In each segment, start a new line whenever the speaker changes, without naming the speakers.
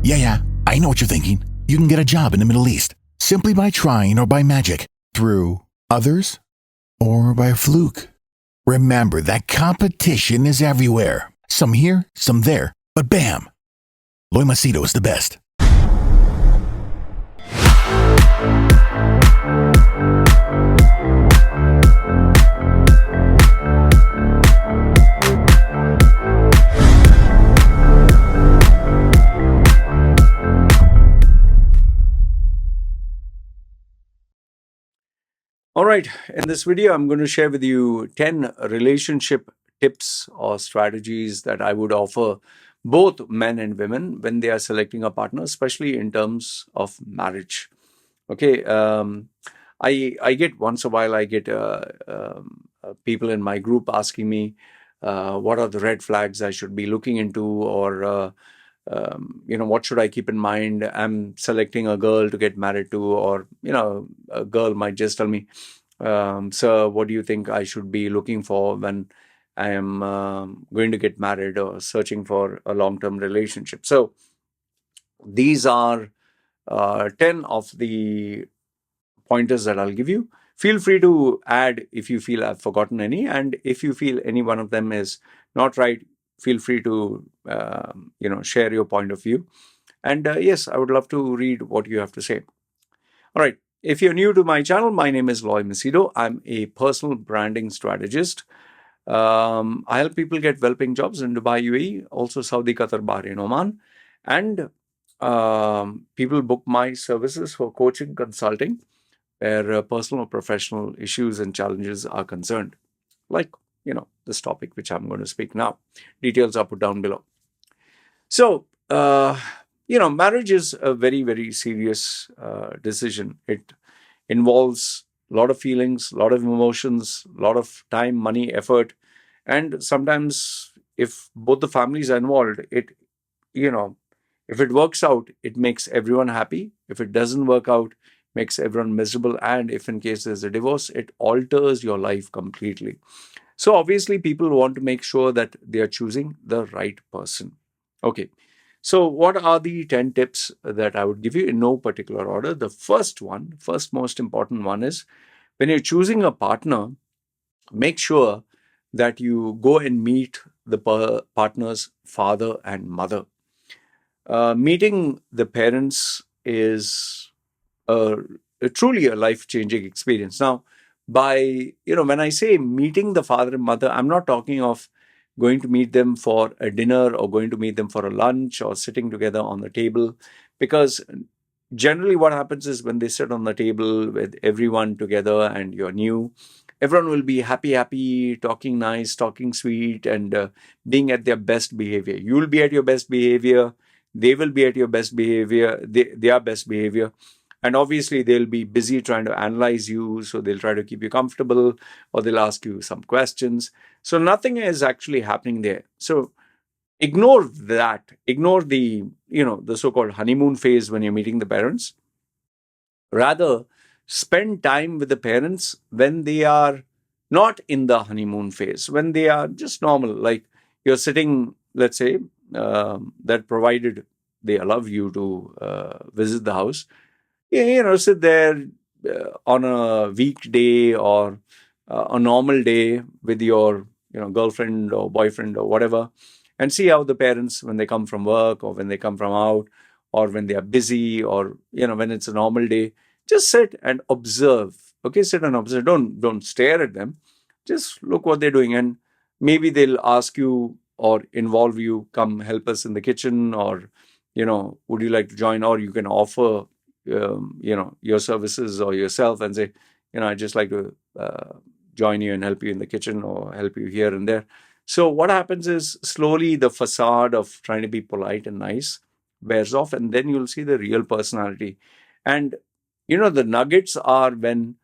Yeah, I know what you're thinking. You can get a job in the Middle East simply by trying or by magic, through others or by fluke. Remember that competition is everywhere. Some here, some there, but bam! Loy Machedo is the best.
All right, in this video, I'm going to share with you 10 relationship tips or strategies that I would offer both men and women when they are selecting a partner, especially in terms of marriage. Okay, I get once a while, I get people in my group asking me what are the red flags I should be looking into, or what should I keep in mind? I'm selecting a girl to get married to, or a girl might just tell me, "Sir, what do you think I should be looking for when I am going to get married or searching for a long-term relationship?" So these are 10 of the pointers that I'll give you. Feel free to add if you feel I've forgotten any, and if you feel any one of them is not right, feel free to share your point of view. And yes, I would love to read what you have to say. All right. If you're new to my channel, my name is Loy Machedo. I'm a personal branding strategist. I help people get well-paying jobs in Dubai, UAE, also Saudi, Qatar, Bahrain, Oman, and people book my services for coaching, consulting, where personal or professional issues and challenges are concerned, like this topic which I'm going to speak now. Details are put down below. So marriage is a very, very serious decision. It involves a lot of feelings, a lot of emotions, a lot of time, money, effort, and sometimes if both the families are involved, if it works out, it makes everyone happy. If it doesn't work out, makes everyone miserable. And if in case there's a divorce, it alters your life completely. So obviously, people want to make sure that they are choosing the right person. Okay. So what are the 10 tips that I would give you in no particular order? The first most important one is, when you're choosing a partner, make sure that you go and meet the partner's father and mother. Meeting the parents is truly a life-changing experience. Now, when I say meeting the father and mother, I'm not talking of going to meet them for a dinner or going to meet them for a lunch or sitting together on the table, because generally what happens is when they sit on the table with everyone together and you're new, everyone will be happy, talking nice, talking sweet, and being at their best behavior. You will be at your best behavior. They will be at your best behavior, their best behavior. And obviously, they'll be busy trying to analyze you. So they'll try to keep you comfortable, or they'll ask you some questions. So nothing is actually happening there. So ignore that. Ignore the so-called honeymoon phase when you're meeting the parents. Rather, spend time with the parents when they are not in the honeymoon phase, when they are just normal. Like you're sitting, let's say, that provided they allow you to visit the house, sit there on a weekday or a normal day with your girlfriend or boyfriend or whatever, and see how the parents, when they come from work or when they come from out, or when they are busy, or when it's a normal day, just sit and observe. Okay, sit and observe. Don't stare at them. Just look what they're doing, and maybe they'll ask you or involve you, come help us in the kitchen, or would you like to join? Or you can offer your services or yourself and say, I'd just like to join you and help you in the kitchen or help you here and there. So what happens is, slowly the facade of trying to be polite and nice wears off, and then you'll see the real personality. And the nuggets are when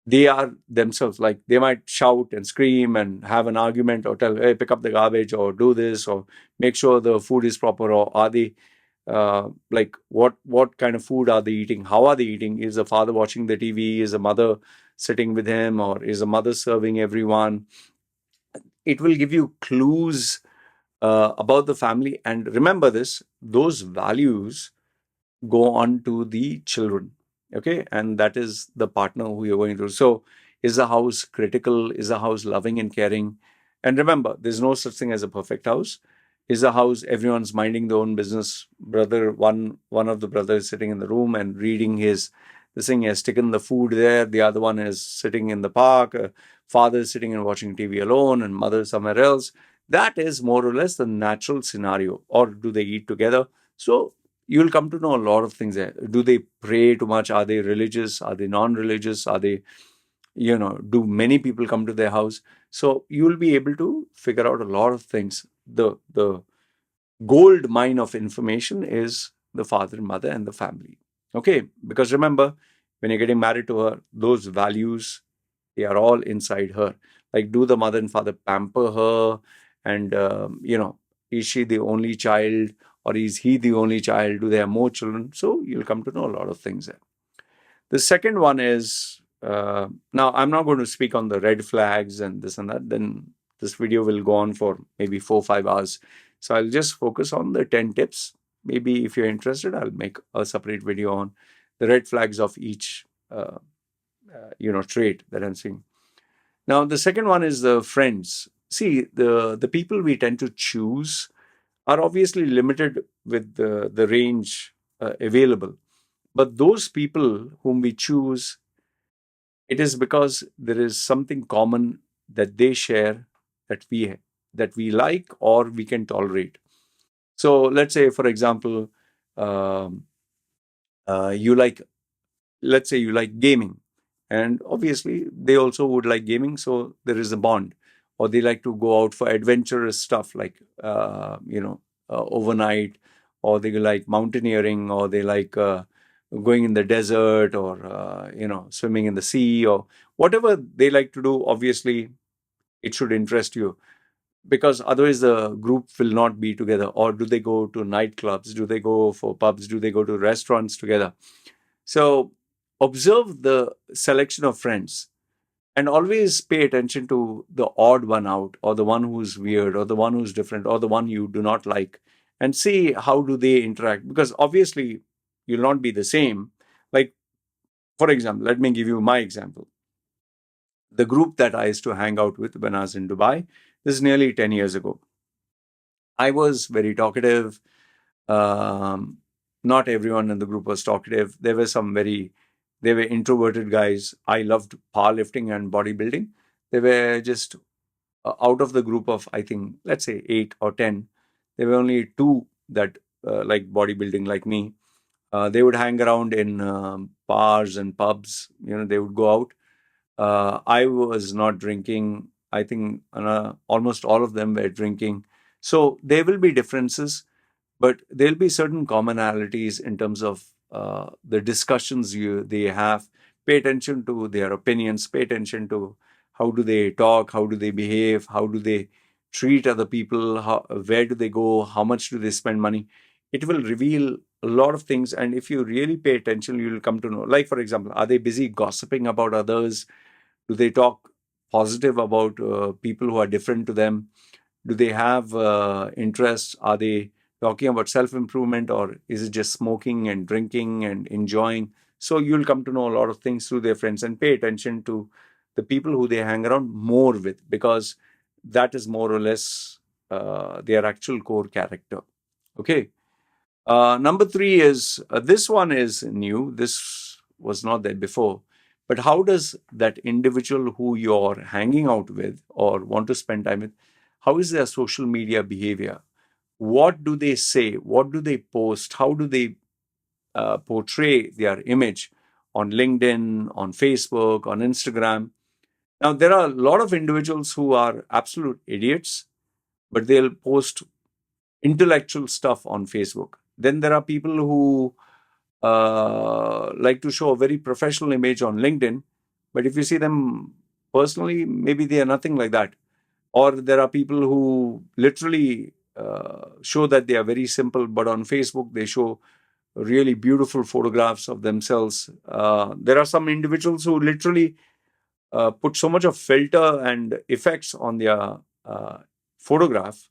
they are themselves. Like they might shout and scream and have an argument, or tell, hey, pick up the garbage, or do this, or make sure the food is proper, or are they like what kind of food are they eating? How are they eating? Is the father watching the TV? Is the mother sitting with him, or is the mother serving everyone? It will give you clues about the family. And remember this, those values go on to the children. Okay. And that is the partner who you're going through. So is the house critical? Is the house loving and caring? And remember, there's no such thing as a perfect house. Is the house everyone's minding their own business? Brother, one of the brothers is sitting in the room and reading his this thing, he has taken the food there. The other one is sitting in the park. Father is sitting and watching TV alone, and mother somewhere else. That is more or less the natural scenario. Or do they eat together? So you'll come to know a lot of things there. Do they pray too much? Are they religious? Are they non-religious? Are they, do many people come to their house? So you'll be able to figure out a lot of things. The gold mine of information is the father and mother and the family. Okay, because remember, when you're getting married to her, those values, they are all inside her. Like, do the mother and father pamper her? And, is she the only child, or is he the only child? Do they have more children? So you'll come to know a lot of things there. The second one is, now I'm not going to speak on the red flags and this and that. Then this video will go on for maybe 4 or 5 hours. So I'll just focus on the 10 tips. Maybe if you're interested, I'll make a separate video on the red flags of each, trait that I'm seeing. Now, the second one is the friends. See, the people we tend to choose are obviously limited with the range available. But those people whom we choose, it is because there is something common that they share, that we like or we can tolerate. So let's say, for example, um, you like, let's say you like gaming, and obviously they also would like gaming, so there is a bond. Or they like to go out for adventurous stuff like overnight, or they like mountaineering, or they like going in the desert, or swimming in the sea, or whatever they like to do. Obviously it should interest you, because otherwise the group will not be together. Or do they go to nightclubs? Do they go for pubs? Do they go to restaurants together? So observe the selection of friends, and always pay attention to the odd one out, or the one who's weird, or the one who's different, or the one you do not like, and see how do they interact. Because obviously you'll not be the same. Like, for example, let me give you my example. The group that I used to hang out with when I was in Dubai, this is nearly 10 years ago. I was very talkative. Um, Not everyone in the group was talkative. They were introverted guys. I loved powerlifting and bodybuilding. They were just out of the group of, I think, let's say 8 or 10. There were only two that like bodybuilding like me. They would hang around in bars and pubs. They would go out. I was not drinking. I think almost all of them were drinking. So there will be differences, but there'll be certain commonalities in terms of the discussions they have. Pay attention to their opinions. Pay attention to how do they talk, how do they behave, how do they treat other people, where do they go, how much do they spend money. It will reveal a lot of things, and if you really pay attention, you will come to know. Like, for example, are they busy gossiping about others? Do they talk positive about people who are different to them? Do they have interests? Are they talking about self-improvement, or is it just smoking and drinking and enjoying? So you'll come to know a lot of things through their friends, and pay attention to the people who they hang around more with, because that is more or less their actual core character. Okay. Number three is, this one is new. This was not there before. But how does that individual who you're hanging out with or want to spend time with, how is their social media behavior? What do they say? What do they post? How do they portray their image on LinkedIn, on Facebook, on Instagram? Now, there are a lot of individuals who are absolute idiots, but they'll post intellectual stuff on Facebook. Then there are people who like to show a very professional image on LinkedIn, but if you see them personally, maybe they are nothing like that. Or there are people who literally show that they are very simple, but on Facebook they show really beautiful photographs of themselves. There are some individuals who literally put so much of filter and effects on their photograph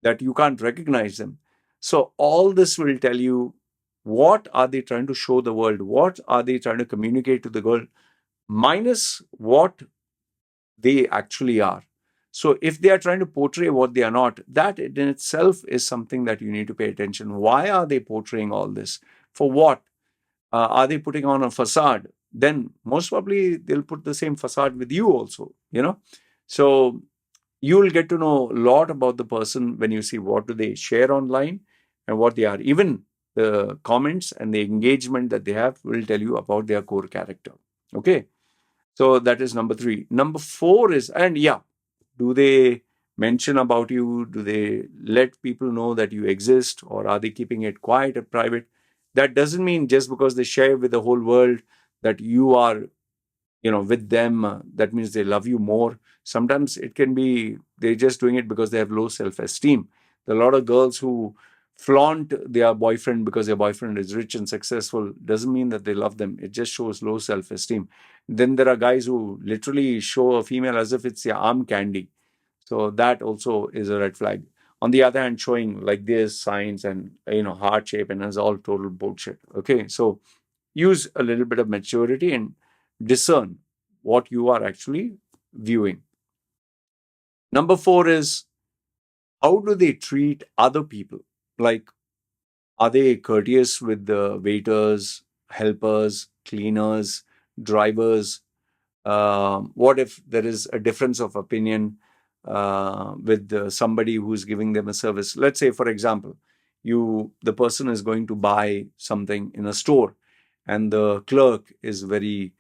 that you can't recognize them. So all this will tell you what are they trying to show the world, what are they trying to communicate to the world, minus what they actually are. So if they are trying to portray what they are not, that in itself is something that you need to pay attention. Why are they portraying all this? For what? Are they putting on a facade? Then most probably they'll put the same facade with you also, So you will get to know a lot about the person when you see what do they share online and what they are. Even the comments and the engagement that they have will tell you about their core character. Okay. So that is number 3. Number 4 is, and yeah, do they mention about you? Do they let people know that you exist, or are they keeping it quiet and private? That doesn't mean just because they share with the whole world that you are, with them, that means they love you more. Sometimes it can be they're just doing it because they have low self-esteem. There are a lot of girls who flaunt their boyfriend because their boyfriend is rich and successful. Doesn't mean that they love them. It just shows low self-esteem. Then there are guys who literally show a female as if it's their arm candy. So that also is a red flag. On the other hand, showing like this signs and heart shape and is all total bullshit. Okay, so use a little bit of maturity and discern what you are actually viewing. Number 4 is, how do they treat other people? Like, are they courteous with the waiters, helpers, cleaners, drivers? What if there is a difference of opinion with somebody who's giving them a service? Let's say, for example, the person is going to buy something in a store, and the clerk is very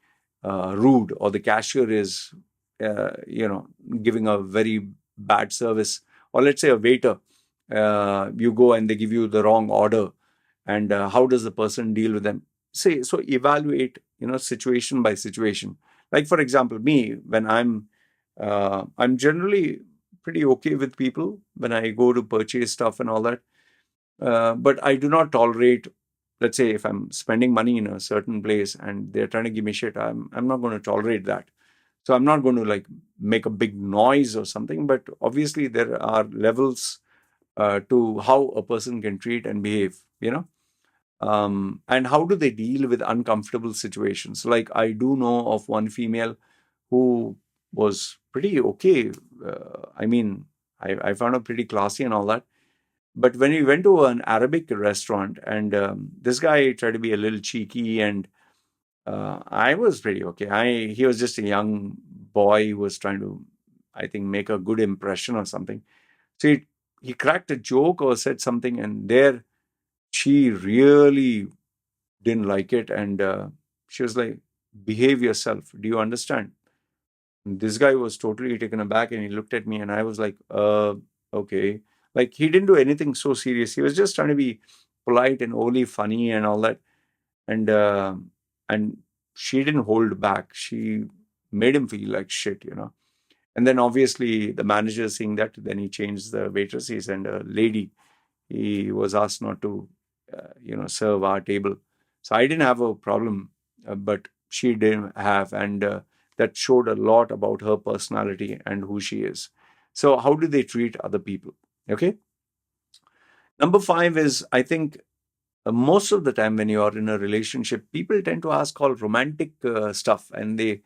rude, or the cashier is, giving a very bad service, or let's say a waiter, you go and they give you the wrong order, and how does the person deal with them? Say, so evaluate, situation by situation. Like, for example, me, when I'm generally pretty okay with people when I go to purchase stuff and all that. But I do not tolerate, let's say, if I'm spending money in a certain place and they're trying to give me shit, I'm not going to tolerate that. So I'm not going to like make a big noise or something. But obviously there are levels to how a person can treat and behave. And how do they deal with uncomfortable situations? Like, I do know of one female who was pretty okay. I mean, I found her pretty classy and all that. But when we went to an Arabic restaurant, and this guy tried to be a little cheeky, and I was pretty okay. He was just a young boy who was trying to, I think, make a good impression or something. So he cracked a joke or said something, and there she really didn't like it, and she was like, "Behave yourself. Do you understand?" And this guy was totally taken aback, and he looked at me, and I was like, okay." Like, he didn't do anything so serious. He was just trying to be polite and overly funny and all that, and she didn't hold back. She made him feel like shit. And then obviously the manager, seeing that, then he changed the waitress. He sent a lady. He was asked not to, serve our table. So I didn't have a problem, but she didn't have, and that showed a lot about her personality and who she is. So how do they treat other people? Okay. Number 5 is, I think, most of the time when you are in a relationship, people tend to ask all romantic stuff, and they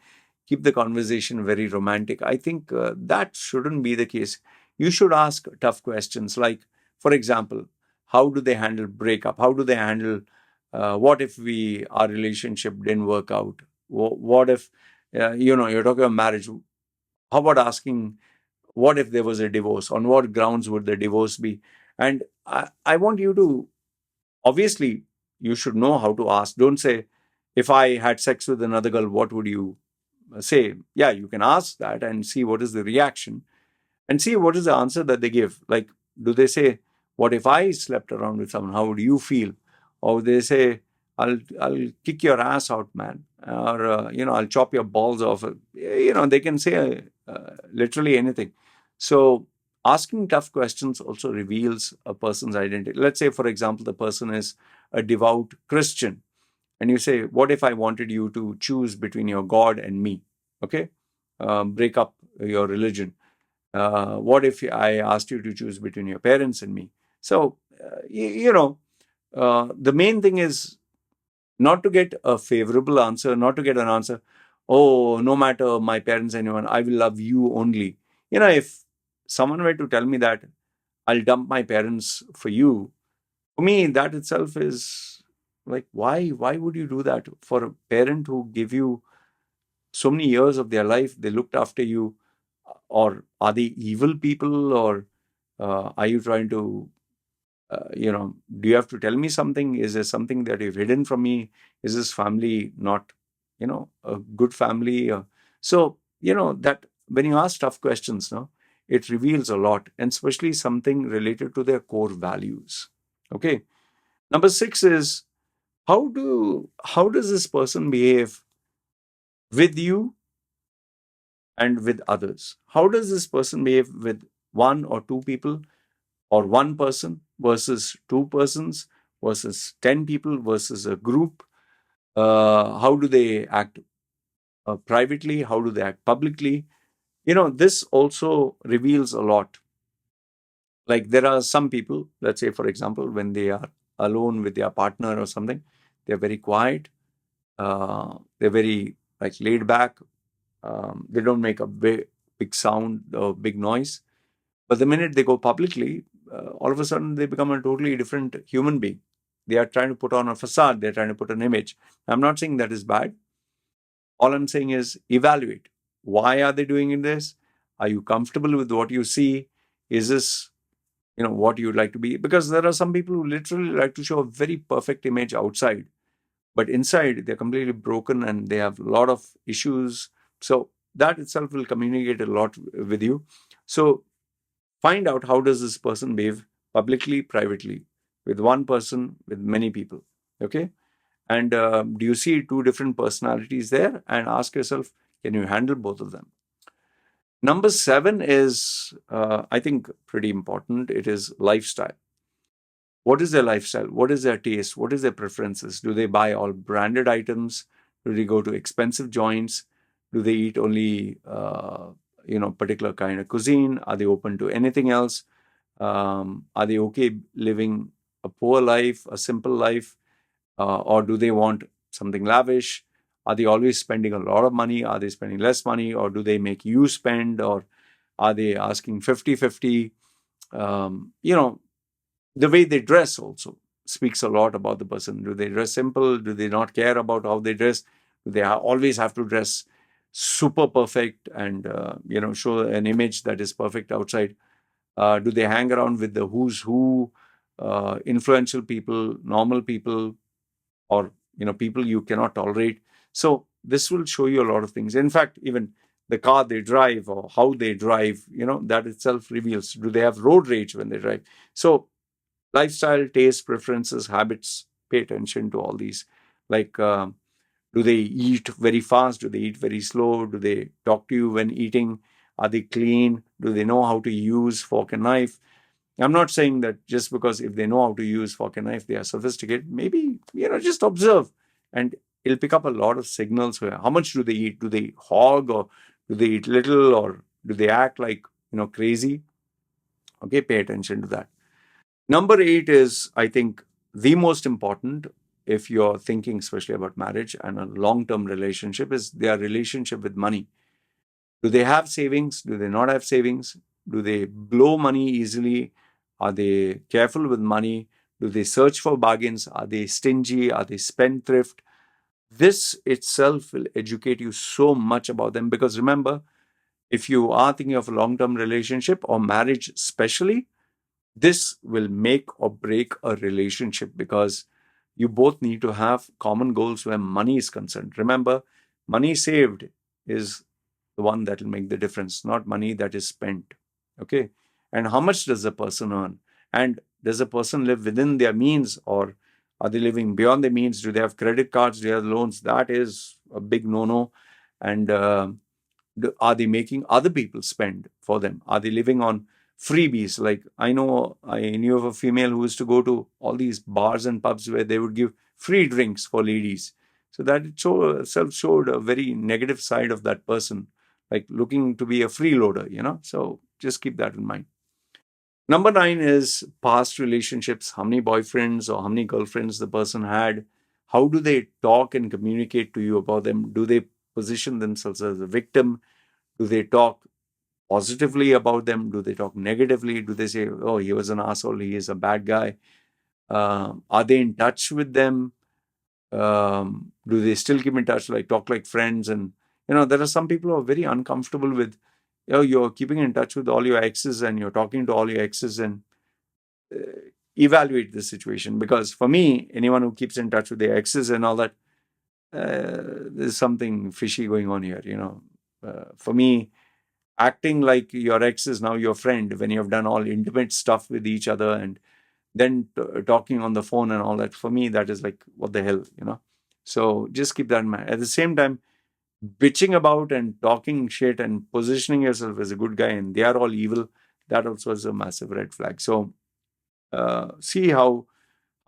keep the conversation very romantic. I think that shouldn't be the case. You should ask tough questions, like, for example, how do they handle breakup? How do they handle what if our relationship didn't work out? What if you're talking about marriage? How about asking, what if there was a divorce? On what grounds would the divorce be? And I want you to, obviously, you should know how to ask. Don't say, if I had sex with another girl, what would you say? Yeah, you can ask that and see what is the reaction, and see what is the answer that they give. Like, do they say, what if I slept around with someone? How would you feel? Or they say, I'll kick your ass out, man. Or, I'll chop your balls off. They can say literally anything. So asking tough questions also reveals a person's identity. Let's say, for example, the person is a devout Christian, and you say, what if I wanted you to choose between your God and me? Okay. Break up your religion. What if I asked you to choose between your parents and me? So, the main thing is not to get a favorable answer, not to get an answer, oh, no matter my parents, anyone, I will love you only. If someone were to tell me that I'll dump my parents for you, for me, that itself is like, why would you do that for a parent who give you so many years of their life? They looked after you. Or are they evil people? Or are you trying to do you have to tell me something? Is there something that you've hidden from me? Is this family not a good family? So that when you ask tough questions, no, it reveals a lot, and especially something related to their core values. Okay. Number 6 is, how does this person behave with you and with others? How does this person behave with one or two people, or one person versus two persons versus 10 people versus a group? How do they act privately? How do they act publicly? This also reveals a lot. Like, there are some people, let's say, for example, when they are alone with their partner or something, they're very quiet. They're very like laid back. They don't make a big sound or big noise. But the minute they go publicly, all of a sudden they become a totally different human being. They are trying to put on a facade. They're trying to put an image. I'm not saying that is bad. All I'm saying is evaluate. Why are they doing this? Are you comfortable with what you see? Is this what you'd like to be? Because there are some people who literally like to show a very perfect image outside, but inside they're completely broken and they have a lot of issues. So that itself will communicate a lot with you. So find out, how does this person behave publicly, privately, with one person, with many people. Okay. And do you see two different personalities there? And ask yourself, can you handle both of them? Number 7 is, I think, pretty important. It is lifestyle. What is their lifestyle? What is their taste? What is their preferences? Do they buy all branded items? Do they go to expensive joints? Do they eat only, particular kind of cuisine? Are they open to anything else? Are they okay living a poor life, a simple life? Or do they want something lavish? Are they always spending a lot of money? Are they spending less money? Or do they make you spend? Or are they asking 50-50? The way they dress also speaks a lot about the person. Do they dress simple? Do they not care about how they dress? Do they always have to dress super perfect and show an image that is perfect outside? Do they hang around with the who's who, influential people, normal people, or people you cannot tolerate? So this will show you a lot of things. In fact, even the car they drive or how they drive, that itself reveals, do they have road rage when they drive? So lifestyle, taste, preferences, habits, pay attention to all these. Like, do they eat very fast? Do they eat very slow? Do they talk to you when eating? Are they clean? Do they know how to use fork and knife? I'm not saying that just because if they know how to use fork and knife, they are sophisticated. Maybe, just observe, and it'll pick up a lot of signals. Where, how much do they eat? Do they hog, or do they eat little, or do they act like, crazy? Okay, pay attention to that. Number 8 is, I think, the most important if you're thinking especially about marriage and a long-term relationship, is their relationship with money. Do they have savings? Do they not have savings? Do they blow money easily? Are they careful with money? Do they search for bargains? Are they stingy? Are they spendthrift? This itself will educate you so much about them, because remember, if you are thinking of a long-term relationship or marriage especially, this will make or break a relationship, because you both need to have common goals where money is concerned. Remember, money saved is the one that will make the difference, not money that is spent. Okay. And how much does the person earn? And does the person live within their means, or are they living beyond their means? Do they have credit cards? Do they have loans? That is a big no-no. And are they making other people spend for them? Are they living on freebies? Like, I knew of a female who used to go to all these bars and pubs where they would give free drinks for ladies. So that itself showed a very negative side of that person, like looking to be a freeloader, So just keep that in mind. Number 9 is past relationships. How many boyfriends or how many girlfriends the person had? How do they talk and communicate to you about them? Do they position themselves as a victim? Do they talk positively about them? Do they talk negatively? Do they say, oh, he was an asshole, he is a bad guy? Are they in touch with them? Do they still keep in touch, like talk like friends? And there are some people who are very uncomfortable with, you're keeping in touch with all your exes and you're talking to all your exes, and evaluate the situation. Because for me, anyone who keeps in touch with their exes and all that, there's something fishy going on here. For me, acting like your ex is now your friend when you have done all intimate stuff with each other and then talking on the phone and all that, for me, that is like, what the hell, So just keep that in mind. At the same time, bitching about and talking shit and positioning yourself as a good guy and they are all evil, that also is a massive red flag. So see how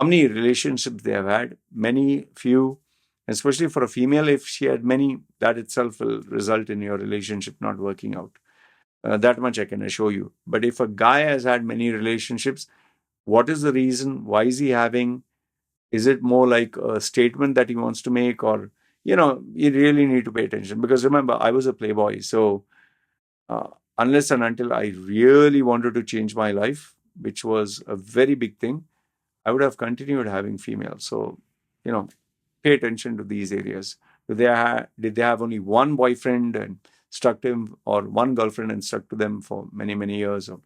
many relationships they have had, many, few, especially for a female, if she had many, that itself will result in your relationship not working out. That much I can assure you. But if a guy has had many relationships, what is the reason? Why is he having? Is it more like a statement that he wants to make? Or, you really need to pay attention. Because remember, I was a playboy. So unless and until I really wanted to change my life, which was a very big thing, I would have continued having females. So, pay attention to these areas. Did they have only one boyfriend and stuck to him, or one girlfriend and stuck to them for many, many years? Or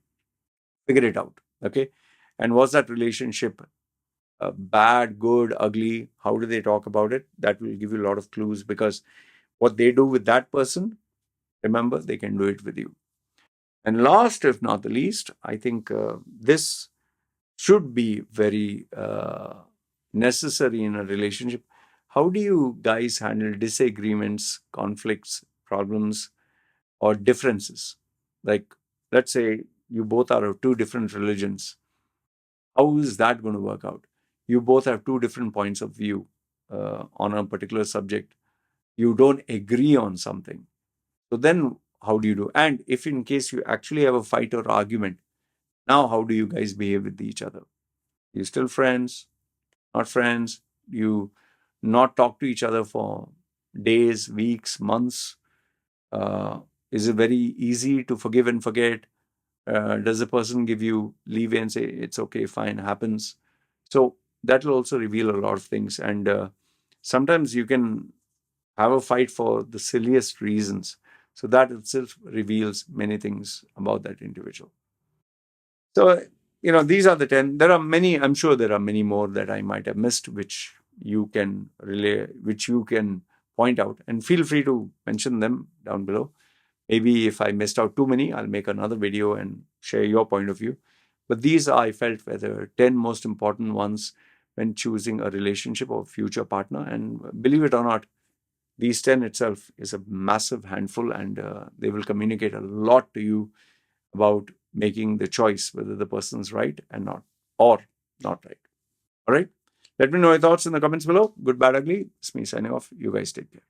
figure it out. Okay. And was that relationship bad, good, ugly? How do they talk about it? That will give you a lot of clues, because what they do with that person, remember, they can do it with you. And last, if not the least, I think this should be very necessary in a relationship. How do you guys handle disagreements, conflicts, problems, or differences? Like, let's say you both are of two different religions. How is that going to work out? You both have two different points of view on a particular subject. You don't agree on something. So then how do you do? And if in case you actually have a fight or argument, now how do you guys behave with each other? You still friends? Not friends? You not talk to each other for days, weeks, months? Is it very easy to forgive and forget? Does the person give you leeway and say, it's okay, fine, happens? So that will also reveal a lot of things. And sometimes you can have a fight for the silliest reasons. So that itself reveals many things about that individual. So, these are the 10. There are many, I'm sure there are many more that I might have missed, which you can point out, and feel free to mention them down below. Maybe if I missed out too many, I'll make another video and share your point of view. But these I felt were the 10 most important ones when choosing a relationship or future partner. And believe it or not, these 10 itself is a massive handful, and they will communicate a lot to you about making the choice whether the person's right and not, or not right. All right. Let me know your thoughts in the comments below. Good, bad, ugly. It's me signing off. You guys take care.